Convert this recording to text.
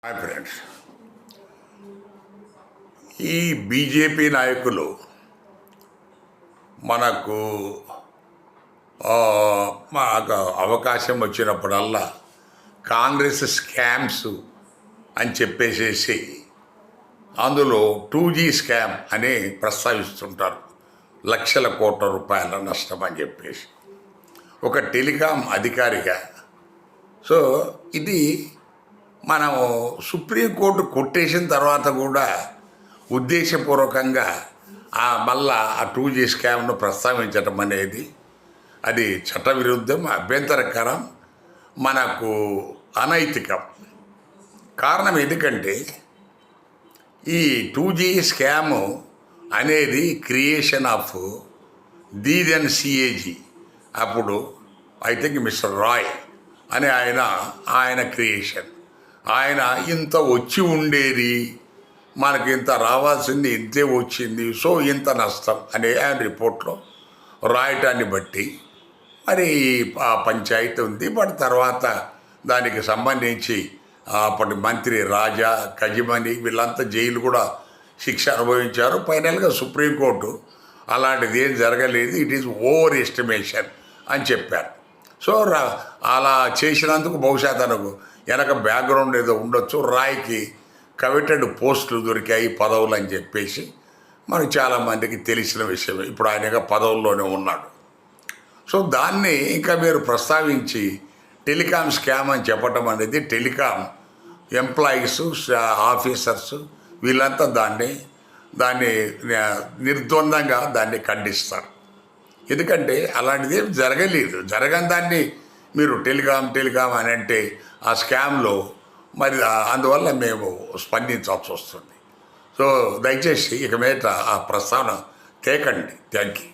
Hi friends, ఈ BJP నాయకులు మనకు మాకు అవకాశం వచ్చినప్పుడల్లా కాంగ్రెస్ స్కామ్స్ అని చెప్పేసేసి అందులో 2G స్కామ్ అని ప్రస్తావిస్తుంటారు. లక్షల కోట్ల రూపాయల నష్టం అని చెప్పేసి ఒక టెలికాం అధికారిగా. సో ఇది మనము సుప్రీంకోర్టు కొట్టేసిన తర్వాత కూడా ఉద్దేశపూర్వకంగా మళ్ళా ఆ 2G స్కామ్ను ప్రస్తావించటం అనేది అది చట్టవిరుద్ధం, అభ్యంతరకరం, మనకు అనైతికం. కారణం ఎందుకంటే ఈ 2G స్కాము అనేది క్రియేషన్ ఆఫ్ దెన్ CAG, అప్పుడు ఐ థింక్ మిస్టర్ రాయ్ అని ఆయన క్రియేషన్. ఆయన ఇంత వచ్చి ఉండేది, మనకి ఇంత రావాల్సింది ఇంతే వచ్చింది, సో ఇంత నష్టం అనే ఆయన రిపోర్ట్లో రాయటాన్ని బట్టి మరి ఆ పంచాయతీ ఉంది. బట్ తర్వాత దానికి సంబంధించి అప్పటి మంత్రి రాజా, కజిమణి వీళ్ళంతా జైలు కూడా శిక్ష అనుభవించారు. ఫైనల్గా సుప్రీంకోర్టు అలాంటిది ఏం జరగలేదు, ఇట్ ఈజ్ ఓవర్ ఎస్టిమేషన్ అని చెప్పారు. సో అలా చేసినందుకు బహుశా తనకు వెనక బ్యాక్గ్రౌండ్ ఏదో ఉండొచ్చు. రాయ్కి కమిటెడ్ పోస్టులు దొరికాయి, పదవులు అని చెప్పేసి మనకు చాలామందికి తెలిసిన విషయమే. ఇప్పుడు ఆయన పదవుల్లోనే ఉన్నాడు. సో దాన్ని ఇంకా మీరు ప్రస్తావించి టెలికాం స్కామ్ అని చెప్పటం అనేది టెలికాం ఎంప్లాయీస్, ఆఫీసర్స్ వీళ్ళంతా దాన్ని నిర్ద్వందంగా దాన్ని ఖండిస్తారు. ఎందుకంటే అలాంటిది ఏం జరగలేదు. జరగని దాన్ని మీరు టెలికాం అని అంటే ఆ స్కామ్లో మరి అందువల్ల మేము స్పందించాల్సి వస్తుంది. సో దయచేసి ఇక మీద ఆ ప్రస్తావన తేకండి. Thank you.